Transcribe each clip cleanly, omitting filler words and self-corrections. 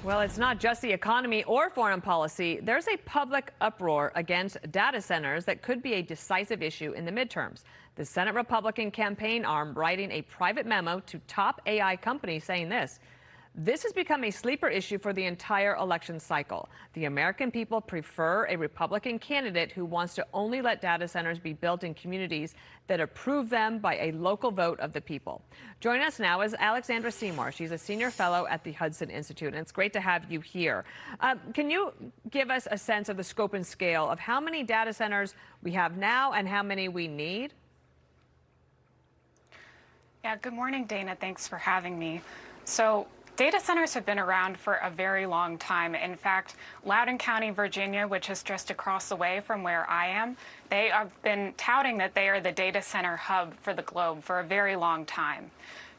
Well, it's not just the economy or foreign policy. There's a public uproar against data centers that could be a decisive issue in the midterms. The Senate Republican campaign arm writing a private memo to top AI companies saying this. This has become a sleeper issue for the entire election cycle. The American people prefer a Republican candidate who wants to only let data centers be built in communities that approve them by a local vote of the people. Joining us now is Alexandra Seymour. She's a senior fellow at the Hudson Institute, and it's great to have you here. Can you give us a sense of the scope and scale of how many data centers we have now and how many we need? Yeah, good morning, Dana. Thanks for having me. So, data centers have been around for a very long time. In fact, Loudoun County, Virginia, which is just across the way from where I am, they have been touting that they are the data center hub for the globe for a very long time.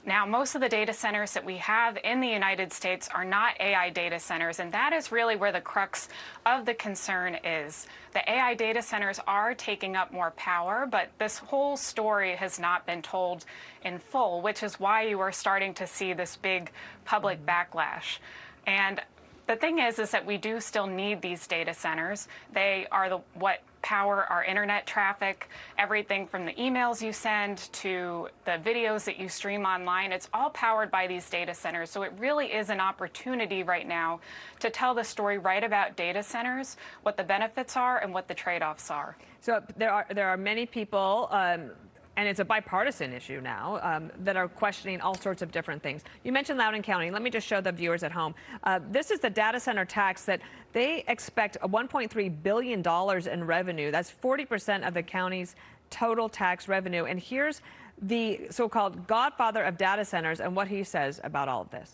Now, most of the data centers that we have in the United States are not AI data centers, and that is really where the crux of the concern is. The AI data centers are taking up more power, but this whole story has not been told in full, which is why you are starting to see this big public backlash. And the thing is that we do still need these data centers. They are what power our internet traffic, everything from the emails you send to the videos that you stream online. It's all powered by these data centers. So it really is an opportunity right now to tell the story right about data centers, what the benefits are and what the trade-offs are. So there are many people, and it's a bipartisan issue now, that are questioning all sorts of different things. You mentioned Loudoun County. Let me just show the viewers at home. This is the data center tax that they expect $1.3 billion in revenue. That's 40% of the county's total tax revenue. And here's the so-called godfather of data centers and what he says about all of this.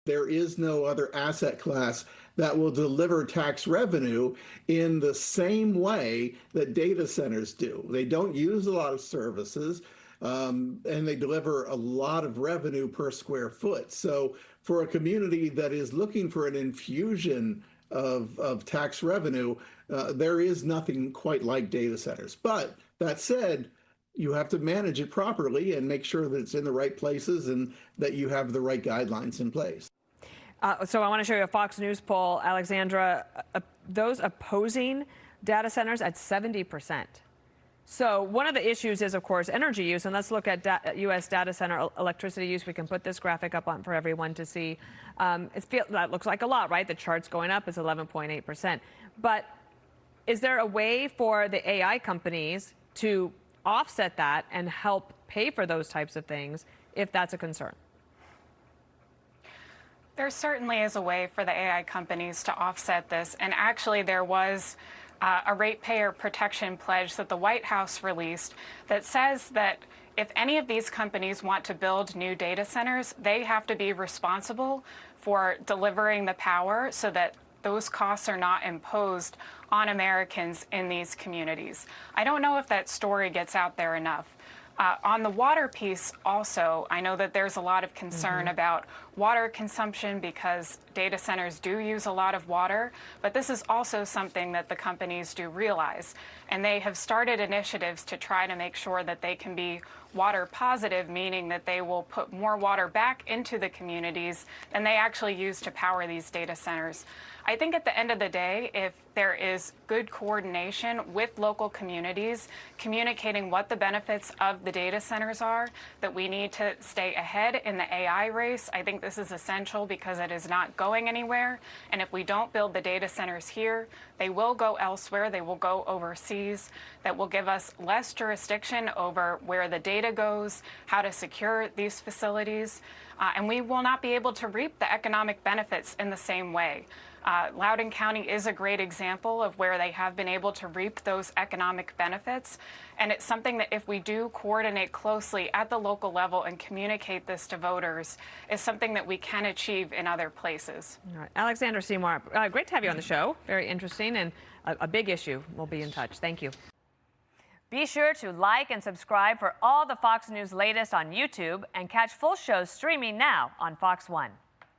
There is no other asset class that will deliver tax revenue in the same way that data centers do. They don't use a lot of services, and they deliver a lot of revenue per square foot. So for a community that is looking for an infusion of tax revenue, there is nothing quite like data centers. But that said, you have to manage it properly and make sure that it's in the right places and that you have the right guidelines in place. So I want to show you a Fox News poll, Alexandra. Those opposing data centers at 70%. So one of the issues is, of course, energy use. And let's look at U.S. data center electricity use. We can put this graphic up on for everyone to see. That looks like a lot, right? The chart's going up. It's 11.8%. But is there a way for the AI companies to offset that and help pay for those types of things if that's a concern? There certainly is a way for the AI companies to offset this. And actually, there was a ratepayer protection pledge that the White House released that says that if any of these companies want to build new data centers, they have to be responsible for delivering the power so that those costs are not imposed on Americans in these communities. I don't know if that story gets out there enough. On the water piece also, I know that there's a lot of concern about water consumption because data centers do use a lot of water, but this is also something that the companies do realize. And they have started initiatives to try to make sure that they can be water positive, meaning that they will put more water back into the communities than they actually use to power these data centers. I think at the end of the day, if there is good coordination with local communities, communicating what the benefits of the data centers are, that we need to stay ahead in the AI race. I think this is essential because it is not going anywhere. And if we don't build the data centers here, they will go elsewhere. They will go overseas. That will give us less jurisdiction over where the data goes, how to secure these facilities, and we will not be able to reap the economic benefits in the same way. Loudoun County is a great example of where they have been able to reap those economic benefits. And it's something that if we do coordinate closely at the local level and communicate this to voters, is something that we can achieve in other places. All right. Alexandra Seymour, great to have you on the show. Very interesting and a big issue. We'll be in touch. Thank you. Be sure to like and subscribe for all the Fox News latest on YouTube and catch full shows streaming now on Fox One.